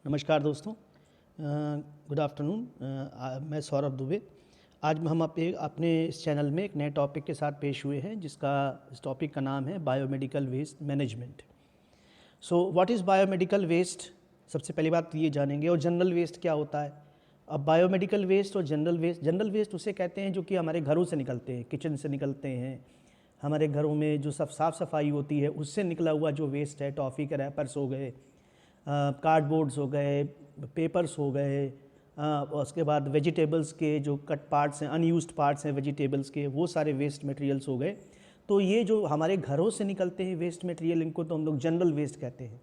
नमस्कार दोस्तों, good afternoon. मैं सौरभ दुबे। आज हम अपने इस चैनल में एक नए टॉपिक के साथ पेश हुए हैं, इस टॉपिक का नाम है biomedical waste management. So what is biomedical waste? सबसे पहली बात तो ये जानेंगे। और जनरल वेस्ट क्या होता है? अब बायोमेडिकल वेस्ट और जनरल वेस्ट उसे कहते हैं जो कि हमारे घरों से निकलते हैं, किचन से निकलते हैं, हमारे घरों में जो सब साफ़ सफाई होती है उससे निकला हुआ जो वेस्ट है, टॉफ़ी के रैपर्स हो गए, कार्डबोर्ड्स हो गए, पेपर्स हो गए, और उसके बाद वेजिटेबल्स के जो कट पार्ट्स हैं, अनयूज्ड पार्ट्स हैं वेजिटेबल्स के, वो सारे वेस्ट मटेरियल्स हो गए। तो ये जो हमारे घरों से निकलते हैं वेस्ट मटेरियल, इनको तो हम लोग जनरल वेस्ट कहते हैं।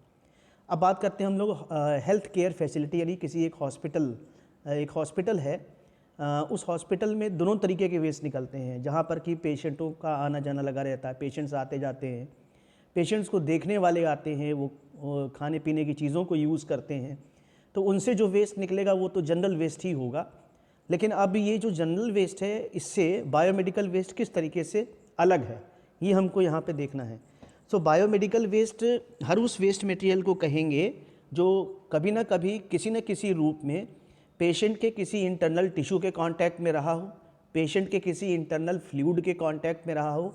अब बात करते हैं हम लोग हेल्थ केयर फैसिलिटी, यानी किसी एक हॉस्पिटल है, उस हॉस्पिटल में दोनों तरीके के वेस्ट निकलते हैं, जहाँ पर कि पेशेंटों का आना जाना लगा रहता है, पेशेंट्स आते जाते हैं, पेशेंट्स को देखने वाले आते हैं, वो खाने पीने की चीज़ों को यूज़ करते हैं, तो उनसे जो वेस्ट निकलेगा वो तो जनरल वेस्ट ही होगा। लेकिन अब ये जो जनरल वेस्ट है, इससे बायोमेडिकल वेस्ट किस तरीके से अलग है, ये हमको यहाँ पे देखना है। सो बायोमेडिकल वेस्ट हर उस वेस्ट मटेरियल को कहेंगे जो कभी ना कभी किसी न किसी रूप में पेशेंट के किसी इंटरनल टिश्यू के कांटेक्ट में रहा हो, पेशेंट के किसी इंटरनल फ्लूइड के कांटेक्ट में रहा हो,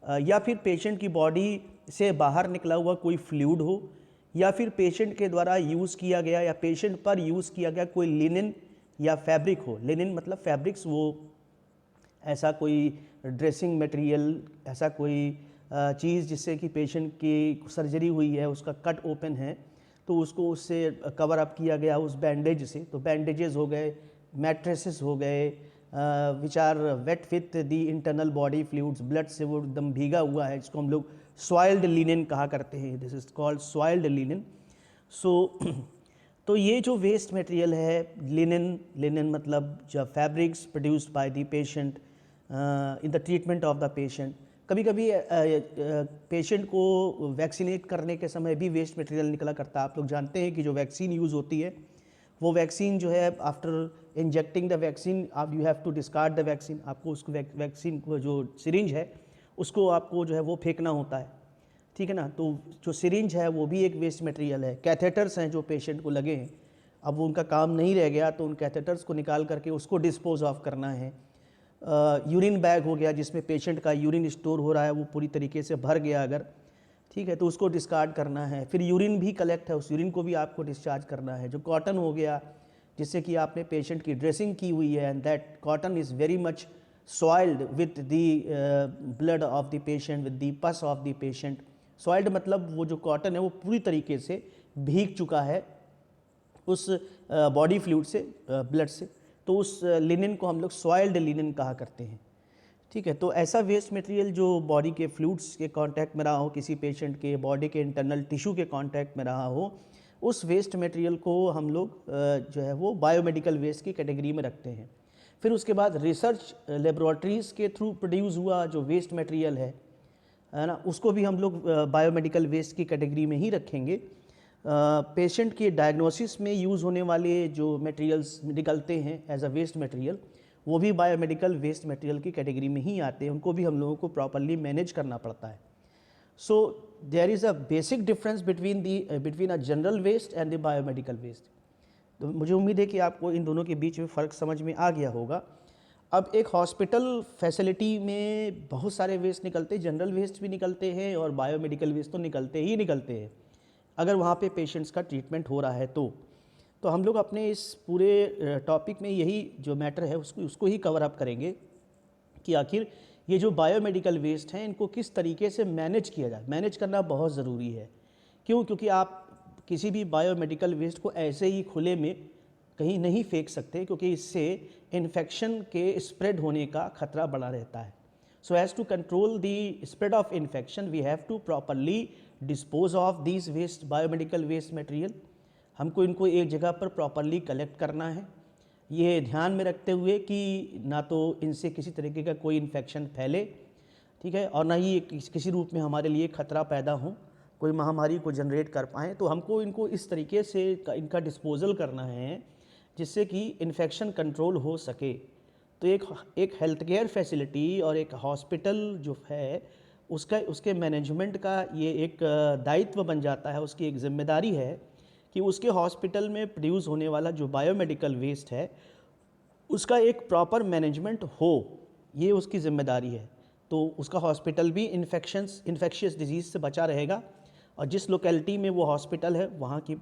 या फिर पेशेंट की बॉडी से बाहर निकला हुआ कोई फ्लूइड हो, या फिर पेशेंट के द्वारा यूज़ किया गया या पेशेंट पर यूज़ किया गया कोई लिनन या फैब्रिक हो। लिनन मतलब फैब्रिक्स, वो ऐसा कोई ड्रेसिंग मटेरियल, ऐसा कोई चीज़ जिससे कि पेशेंट की सर्जरी हुई है, उसका कट ओपन है, तो उसको उससे कवर अप किया गया उस बैंडेज से। तो बैंडेजेस हो गए, मैट्रेसेस हो गए, which are wet with the internal body fluids, blood से वो एकदम भीगा हुआ है, जिसको हम लोग सॉइल्ड लिनन कहा करते हैं। This is called soiled linen. So तो ये जो वेस्ट मटेरियल है, लिनन मतलब जो fabrics produced by the patient in the treatment of the patient. कभी कभी पेशेंट को वैक्सीनेट करने के समय भी वेस्ट मटेरियल निकला करता है। आप लोग जानते हैं कि जो वैक्सीन यूज़ होती है, वो वैक्सीन जो है, आफ्टर इंजेक्टिंग द वैक्सीन आप you have to discard the vaccine. आपको उसको वैक्सीन को जो सिरिंज है उसको आपको जो है वो फेंकना होता है, ठीक है ना। तो जो सिरिंज है वो भी एक वेस्ट मटेरियल है। कैथेटर्स हैं जो पेशेंट को लगे हैं, अब वो उनका काम नहीं रह गया तो उन कैथेटर्स को निकाल करके उसको डिस्पोज ऑफ करना है। यूरिन बैग हो गया, जिसमें पेशेंट का यूरिन स्टोर हो रहा है, वो पूरी तरीके से भर गया अगर, ठीक है, तो उसको डिस्कार्ड करना है। फिर यूरिन भी कलेक्ट है, उस यूरिन को भी आपको डिस्चार्ज करना है। जो कॉटन हो गया, जिससे कि आपने पेशेंट की ड्रेसिंग की हुई है, and that cotton is very much soiled with the blood of the patient, with the पस ऑफ द पेशेंट। सॉइल्ड मतलब वो जो कॉटन है वो पूरी तरीके से भीग चुका है उस बॉडी फ्लूइड से, ब्लड से, तो उस लिनन को हम लोग सॉइल्ड लिनन कहा करते हैं, ठीक है। तो ऐसा वेस्ट मटेरियल जो बॉडी के फ्लूइड्स के कांटेक्ट में रहा हो, किसी पेशेंट के बॉडी के इंटरनल टिश्यू के कांटेक्ट में रहा हो, उस वेस्ट मटेरियल को हम लोग जो है वो बायोमेडिकल वेस्ट की कैटेगरी में रखते हैं। फिर उसके बाद रिसर्च लेबोरेटरीज़ के थ्रू प्रोड्यूस हुआ जो वेस्ट मटेरियल है ना, उसको भी हम लोग बायोमेडिकल वेस्ट की कैटेगरी में ही रखेंगे। पेशेंट के डायग्नोसिस में यूज़ होने वाले जो मटेरियल्स निकलते हैं एज अ वेस्ट मटेरियल, वो भी बायोमेडिकल वेस्ट मटेरियल की कैटेगरी में ही आते हैं, उनको भी हम लोगों को प्रॉपरली मैनेज करना पड़ता है। So there is a basic difference between a general waste and the biomedical waste. तो मुझे उम्मीद है कि आपको इन दोनों के बीच में फ़र्क समझ में आ गया होगा। अब एक हॉस्पिटल फैसिलिटी में बहुत सारे वेस्ट निकलते हैं, जनरल वेस्ट भी निकलते हैं और बायोमेडिकल वेस्ट तो निकलते हैं अगर वहाँ पे पेशेंट्स का ट्रीटमेंट हो रहा है तो हम लोग अपने इस पूरे टॉपिक में यही जो मैटर है उसको ही कवर अप करेंगे कि आखिर ये जो बायोमेडिकल वेस्ट हैं इनको किस तरीके से मैनेज किया जाए। मैनेज करना बहुत ज़रूरी है। क्यों? क्योंकि आप किसी भी बायोमेडिकल वेस्ट को ऐसे ही खुले में कहीं नहीं फेंक सकते, क्योंकि इससे इन्फेक्शन के स्प्रेड होने का खतरा बढ़ा रहता है। So as to control the spread of infection we have to properly dispose of this waste biomedical waste material. हमको इनको एक जगह पर प्रॉपरली कलेक्ट करना है, ये ध्यान में रखते हुए कि ना तो इनसे किसी तरीके का कोई इन्फेक्शन फैले, ठीक है, और ना ही किसी रूप में हमारे लिए खतरा पैदा हो, कोई महामारी को जनरेट कर पाएँ। तो हमको इनको इस तरीके से इनका डिस्पोजल करना है जिससे कि इन्फेक्शन कंट्रोल हो सके। तो एक हेल्थ केयर फैसिलिटी और एक हॉस्पिटल जो है उसके मैनेजमेंट का ये एक दायित्व बन जाता है, उसकी एक जिम्मेदारी है कि उसके हॉस्पिटल में प्रोड्यूस होने वाला जो बायोमेडिकल वेस्ट है उसका एक प्रॉपर मैनेजमेंट हो, ये उसकी ज़िम्मेदारी है। तो उसका हॉस्पिटल भी इन्फेक्शियस डिजीज़ से बचा रहेगा, और जिस लोकेलिटी में वो हॉस्पिटल है वहाँ की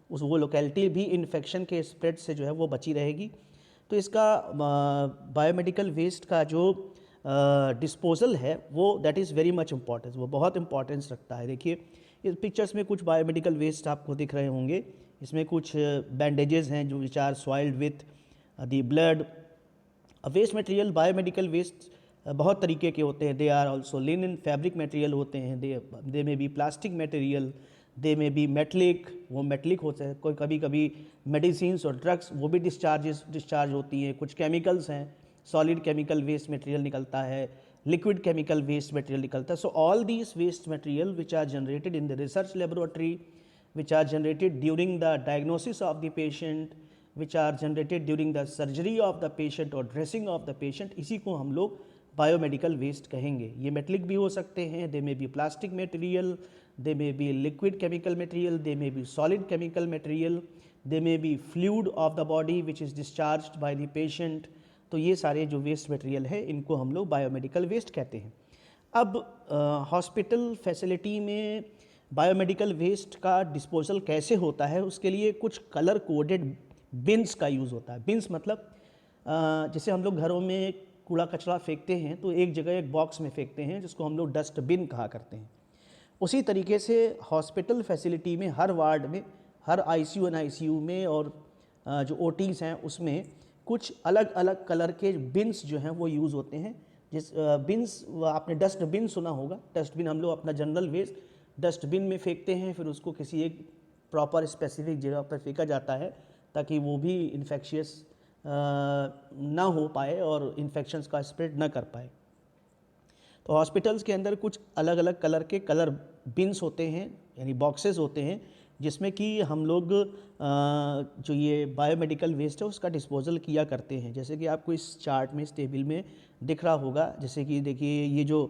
वो लोकेलिटी भी इन्फेक्शन के स्प्रेड से जो है वो बची रहेगी। तो इसका बायोमेडिकल वेस्ट का जो डिस्पोजल है वो that is very much importance, वो बहुत इंपॉर्टेंस रखता है। देखिए इस पिक्चर्स में कुछ बायोमेडिकल वेस्ट आपको दिख रहे होंगे। इसमें कुछ बैंडेजेस हैं जो which are soiled with the blood. Waste material, biomedical waste बहुत तरीके के होते हैं। They are also linen, fabric material होते हैं, दे may B plastic material, they may B metallic, वो मेटलिक होते हैं। कोई कभी कभी मेडिसिन्स और ड्रग्स वो भी डिस्चार्ज होती हैं। कुछ केमिकल्स हैं, सॉलिड केमिकल वेस्ट मटेरियल निकलता है, लिक्विड केमिकल वेस्ट मटेरियल निकलता है। So all these waste material which are generated in the research laboratory, which are generated during the diagnosis of the patient, which are generated during the surgery of the patient और dressing of the patient, इसी को हम लोग biomedical waste कहेंगे। ये metallic भी हो सकते हैं, दे may B plastic material, they may be liquid chemical material, they may be solid chemical material, they may be fluid of the body which is discharged by the patient. तो ये सारे जो वेस्ट मटेरियल है इनको हम लोग biomedical waste कहते हैं। अब हॉस्पिटल फैसिलिटी में बायोमेडिकल वेस्ट का डिस्पोजल कैसे होता है, उसके लिए कुछ कलर कोडेड बिन्स का यूज़ होता है। बिन्स मतलब जैसे हम लोग घरों में कूड़ा कचरा फेंकते हैं तो एक जगह एक बॉक्स में फेंकते हैं जिसको हम लोग डस्टबिन कहा करते हैं। उसी तरीके से हॉस्पिटल फैसिलिटी में हर वार्ड में, हर आईसीयू एंड आईसीयू में और जो ओटीज़ हैं उसमें कुछ अलग अलग कलर के बिन्स जो हैं वो यूज़ होते हैं। जिस बिन्स, आपने डस्टबिन सुना होगा, डस्टबिन हम लोग अपना जनरल वेस्ट डस्टबिन में फेंकते हैं, फिर उसको किसी एक प्रॉपर स्पेसिफिक जगह पर फेंका जाता है ताकि वो भी इन्फेक्शियस ना हो पाए और इन्फेक्शंस का स्प्रेड ना कर पाए। तो हॉस्पिटल्स के अंदर कुछ अलग अलग कलर के कलर बिन्स होते हैं, यानी बॉक्सेस होते हैं, जिसमें कि हम लोग जो ये बायोमेडिकल वेस्ट है उसका डिस्पोजल किया करते हैं। जैसे कि आपको इस चार्ट में, इस टेबल में दिख रहा होगा, जैसे कि देखिए ये जो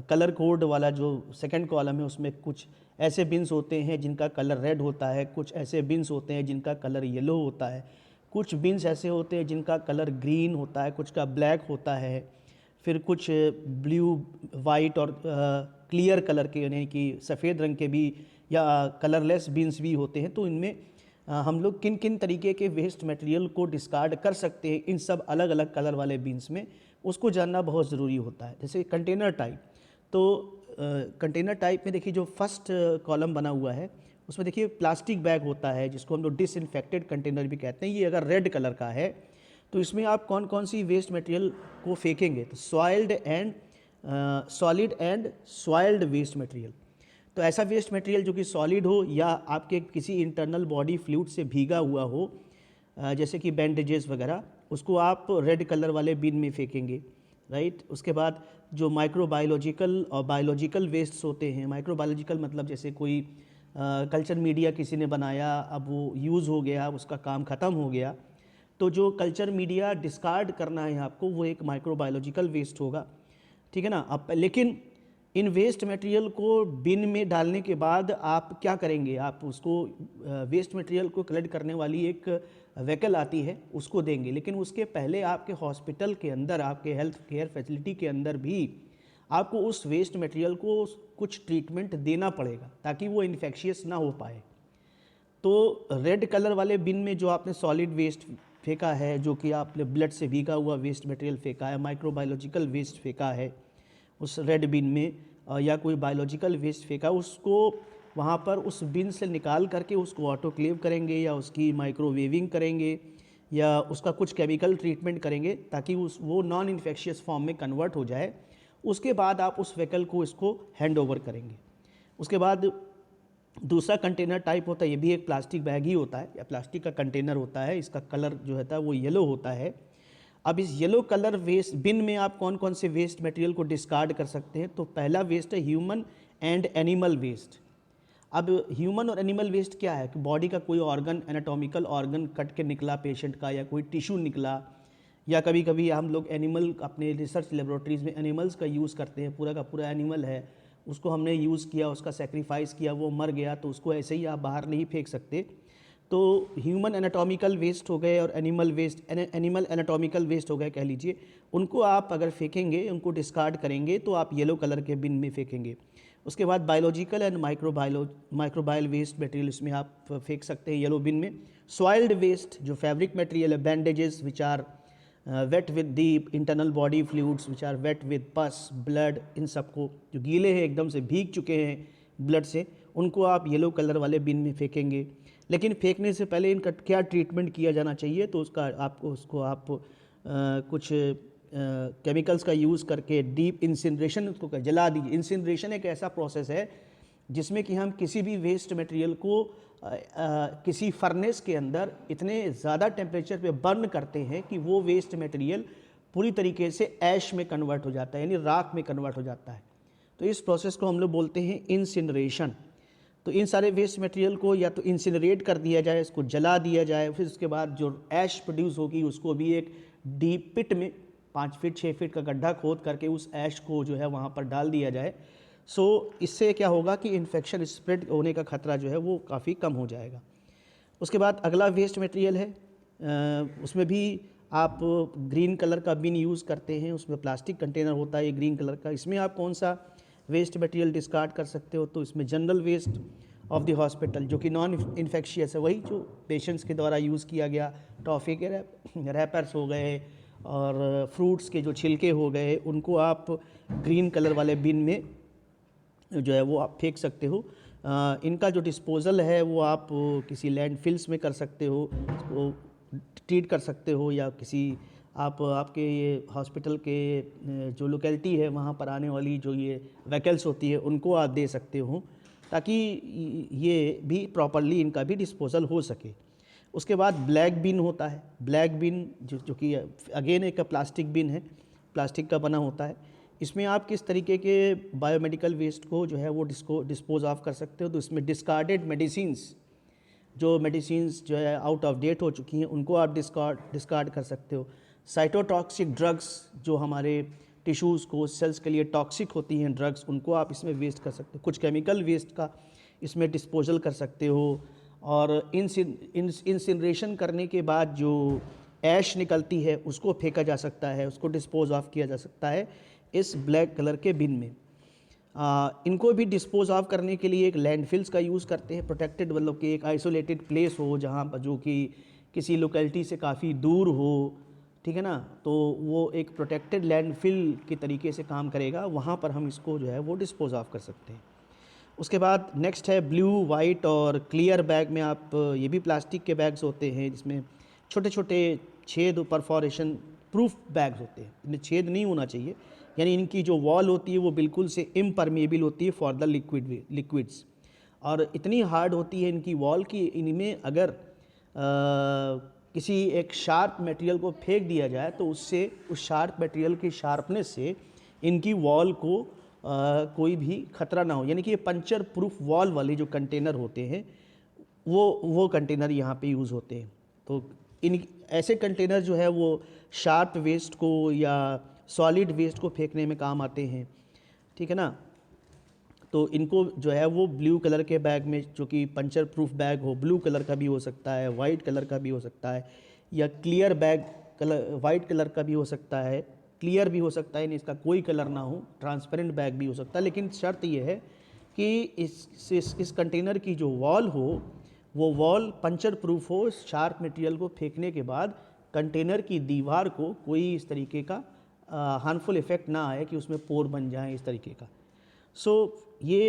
कलर कोड वाला जो सेकंड कॉलम है उसमें कुछ ऐसे बिन्स होते हैं जिनका कलर रेड होता है, कुछ ऐसे बिन्स होते हैं जिनका कलर येलो होता है, कुछ बिन्स ऐसे होते हैं जिनका कलर ग्रीन होता है, कुछ का ब्लैक होता है, फिर कुछ ब्लू, वाइट और क्लियर कलर के यानी कि सफ़ेद रंग के भी या कलरलेस बिन्स भी होते हैं। तो इनमें हम लोग किन किन तरीके के वेस्ट मटेरियल को डिस्कार्ड कर सकते हैं इन सब अलग अलग कलर वाले बिन्स में, उसको जानना बहुत ज़रूरी होता है। जैसे कंटेनर टाइप, तो कंटेनर टाइप में देखिए जो फर्स्ट कॉलम बना हुआ है उसमें देखिए प्लास्टिक बैग होता है जिसको हम लोग डिसइंफेक्टेड कंटेनर भी कहते हैं। ये अगर रेड कलर का है तो इसमें आप कौन कौन सी वेस्ट मटेरियल को फेंकेंगे, तो solid and soiled waste material. तो ऐसा वेस्ट मटेरियल जो कि सॉलिड हो या आपके किसी इंटरनल बॉडी फ्लूइड से भीगा हुआ हो, जैसे कि बैंडेजेस वगैरह, उसको आप रेड कलर वाले बिन में फेंकेंगे, राइट। उसके बाद जो माइक्रोबायोलॉजिकल और बायोलॉजिकल वेस्ट्स होते हैं, माइक्रोबायोलॉजिकल मतलब जैसे कोई कल्चर मीडिया किसी ने बनाया, अब वो यूज़ हो गया, उसका काम ख़त्म हो गया, तो जो कल्चर मीडिया डिस्कार्ड करना है आपको वो एक माइक्रोबायोलॉजिकल वेस्ट होगा, ठीक है ना। अब लेकिन इन वेस्ट मटेरियल को बिन में डालने के बाद आप क्या करेंगे, आप उसको वेस्ट मटेरियल को कलेक्ट करने वाली एक व्हीकल आती है उसको देंगे, लेकिन उसके पहले आपके हॉस्पिटल के अंदर, आपके हेल्थ केयर फैसिलिटी के अंदर भी आपको उस वेस्ट मटेरियल को कुछ ट्रीटमेंट देना पड़ेगा ताकि वो इन्फेक्शियस ना हो पाए। तो रेड कलर वाले बिन में जो आपने सॉलिड वेस्ट फेंका है, जो कि आपने ब्लड से भीगा हुआ वेस्ट मटेरियल फेंका है, माइक्रोबायोलॉजिकल वेस्ट फेंका है उस रेड बिन में, या कोई बायोलॉजिकल वेस्ट फेंका, उसको वहाँ पर उस बिन से निकाल करके उसको ऑटोक्लेव करेंगे या उसकी माइक्रोवेविंग करेंगे या उसका कुछ केमिकल ट्रीटमेंट करेंगे ताकि वो नॉन इन्फेक्शियस फॉर्म में कन्वर्ट हो जाए। उसके बाद आप उस व्हीकल को इसको हैंड ओवर करेंगे। उसके बाद दूसरा कंटेनर टाइप होता है, ये भी एक प्लास्टिक बैग ही होता है या प्लास्टिक का कंटेनर होता है, इसका कलर जो होता है वो येलो होता है। अब इस येलो कलर वेस्ट बिन में आप कौन कौन से वेस्ट मटेरियल को डिस्कार्ड कर सकते हैं, तो पहला वेस्ट है ह्यूमन एंड एनिमल वेस्ट। अब ह्यूमन और एनिमल वेस्ट क्या है कि बॉडी का कोई ऑर्गन, एनाटॉमिकल ऑर्गन कट के निकला पेशेंट का, या कोई टिश्यू निकला, या कभी कभी हम लोग एनिमल अपने रिसर्च लेबोरेटरीज़ में एनिमल्स का यूज़ करते हैं, पूरा का पूरा एनिमल है उसको हमने यूज़ किया, उसका सेक्रीफाइस किया, वो मर गया, तो उसको ऐसे ही आप बाहर नहीं फेंक सकते। तो ह्यूमन एनाटॉमिकल वेस्ट हो गए और एनिमल एनाटॉमिकल वेस्ट हो गए कह लीजिए, उनको आप अगर फेंकेंगे, उनको डिस्कार्ड करेंगे तो आप येलो कलर के बिन में फेंकेंगे। उसके बाद biological and microbial waste material इसमें आप फेंक सकते हैं येलो बिन में। सॉइल्ड वेस्ट जो फैब्रिक मटेरियल है, bandages which are wet with the internal body fluids which are wet with pus blood, इन सबको जो गीले हैं एकदम से भीग चुके हैं ब्लड से, उनको आप येलो कलर वाले बिन में फेंकेंगे। लेकिन फेंकने से पहले इनका क्या ट्रीटमेंट किया जाना चाहिए, तो उसको आप कुछ केमिकल्स का यूज़ करके डीप इंसिनरेशन उसको जला दीजिए। इंसिनरेशन एक ऐसा प्रोसेस है जिसमें कि हम किसी भी वेस्ट मटेरियल को किसी फर्नेस के अंदर इतने ज़्यादा टेम्परेचर पे बर्न करते हैं कि वो वेस्ट मटेरियल पूरी तरीके से ऐश में कन्वर्ट हो जाता है, यानी राख में कन्वर्ट हो जाता है। तो इस प्रोसेस को हम लोग बोलते हैं इंसिनरेशन। तो इन सारे वेस्ट मटेरियल को या तो इंसिनरेट कर दिया जाए, इसको जला दिया जाए, फिर उसके बाद जो ऐश प्रोड्यूस होगी उसको भी एक डीप पिट में 5 फीट 6 फीट का गड्ढा खोद करके उस ऐश को जो है वहाँ पर डाल दिया जाए। सो इससे क्या होगा कि इन्फेक्शन स्प्रेड होने का खतरा जो है वो काफ़ी कम हो जाएगा। उसके बाद अगला वेस्ट मटेरियल है, उसमें भी आप ग्रीन कलर का बिन यूज़ करते हैं, उसमें प्लास्टिक कंटेनर होता है ये ग्रीन कलर का। इसमें आप कौन सा वेस्ट मटेरियल डिस्कार्ड कर सकते हो, तो इसमें general waste of the hospital जो कि नॉन इन्फेक्शियस है, वही जो पेशेंट्स के द्वारा यूज़ किया गया, टॉफ़ी के रैपर्स हो गए और फ्रूट्स के जो छिलके हो गए, उनको आप ग्रीन कलर वाले बिन में जो है वो आप फेंक सकते हो। इनका जो डिस्पोज़ल है वो आप किसी लैंडफिल्स में कर सकते हो, उसको ट्रीट कर सकते हो, या किसी आपके ये हॉस्पिटल के जो लोकेलिटी है वहाँ पर आने वाली जो ये व्हीकल्स होती है उनको आप दे सकते हो, ताकि ये भी प्रॉपरली इनका भी डिस्पोज़ल हो सके। उसके बाद ब्लैक बिन होता है। ब्लैक बिन जो कि अगेन एक प्लास्टिक बिन है, प्लास्टिक का बना होता है। इसमें आप किस तरीके के बायोमेडिकल वेस्ट को जो है वो डिस्पोज ऑफ कर सकते हो, तो इसमें डिस्कार्डेड मेडिसिन्स, जो मेडिसिन्स जो है आउट ऑफ डेट हो चुकी हैं, उनको आप डिस्कार्ड कर सकते हो। साइटोटॉक्सिक ड्रग्स जो हमारे टिश्यूज़ को, सेल्स के लिए टॉक्सिक होती हैं ड्रग्स, उनको आप इसमें वेस्ट कर सकते हो। कुछ केमिकल वेस्ट का इसमें डिस्पोजल कर सकते हो। और इंसिनरेशन करने के बाद जो ऐश निकलती है उसको फेंका जा सकता है, उसको डिस्पोज ऑफ किया जा सकता है इस ब्लैक कलर के बिन में। इनको भी डिस्पोज ऑफ करने के लिए एक लैंडफिल्स का यूज़ करते हैं, प्रोटेक्टेड, मतलब कि एक आइसोलेटेड प्लेस हो जहाँ पर, जो कि किसी लोकेलिटी से काफ़ी दूर हो, ठीक है ना, तो वो एक प्रोटेक्टेड लैंडफिल के तरीके से काम करेगा, वहाँ पर हम इसको जो है वो डिस्पोज ऑफ कर सकते हैं। उसके बाद नेक्स्ट है ब्लू, वाइट और क्लियर बैग में आप, ये भी प्लास्टिक के बैग्स होते हैं जिसमें छोटे छोटे छेद, परफोरेशन प्रूफ बैग्स होते हैं, इनमें छेद नहीं होना चाहिए, यानी इनकी जो वॉल होती है वो बिल्कुल से इम्परमेबल होती है फॉर द लिक्विड्स, और इतनी हार्ड होती है इनकी वॉल कि इनमें अगर किसी एक शार्प मटेरियल को फेंक दिया जाए तो उससे, उस शार्प मटेरियल की शार्पनेस से इनकी वॉल को कोई भी खतरा ना हो, यानी कि ये पंचर प्रूफ वॉल वाले जो कंटेनर होते हैं वो कंटेनर यहाँ पे यूज़ होते हैं। तो इन ऐसे कंटेनर जो है वो शार्प वेस्ट को या सॉलिड वेस्ट को फेंकने में काम आते हैं, ठीक है ना। तो इनको जो है वो ब्लू कलर के बैग में, जो कि पंचर प्रूफ बैग हो, ब्लू कलर का भी हो सकता है, वाइट कलर का भी हो सकता है, या clear bag colour, white colour का भी हो सकता है, क्लियर भी हो सकता है, इसका कोई कलर ना हो, ट्रांसपेरेंट बैग भी हो सकता है। लेकिन शर्त ये है कि इस कंटेनर की जो वॉल हो वो वॉल पंचर प्रूफ हो, शार्प मटेरियल को फेंकने के बाद कंटेनर की दीवार को कोई इस तरीके का हार्मफुल इफ़ेक्ट ना आए कि उसमें पोर बन जाए इस तरीके का। सो ये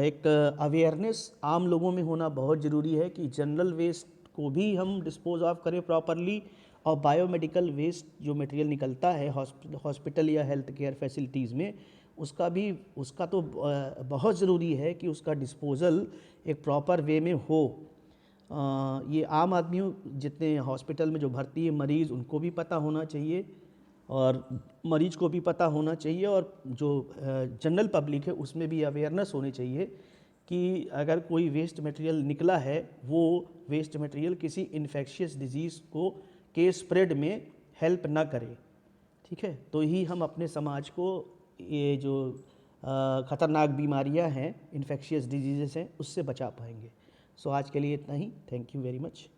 एक अवेयरनेस आम लोगों में होना बहुत ज़रूरी है कि जनरल वेस्ट को भी हम डिस्पोज ऑफ करें प्रॉपरली, और बायोमेडिकल वेस्ट जो मटेरियल निकलता है हॉस्पिटल या हेल्थ केयर फैसिलिटीज़ में, उसका तो बहुत ज़रूरी है कि उसका डिस्पोज़ल एक प्रॉपर वे में हो। ये आम आदमियों, जितने हॉस्पिटल में जो भर्ती है मरीज़, उनको भी पता होना चाहिए, और मरीज को भी पता होना चाहिए, और जो जनरल पब्लिक है उसमें भी अवेयरनेस होनी चाहिए कि अगर कोई वेस्ट मटेरियल निकला है, वो वेस्ट मटेरियल किसी इन्फेक्शियस डिजीज़ के स्प्रेड में हेल्प ना करे, ठीक है। तो ही हम अपने समाज को ये जो ख़तरनाक बीमारियां हैं, इन्फेक्शियस डिजीज़ेस हैं, उससे बचा पाएंगे। सो आज के लिए इतना ही। Thank you very much.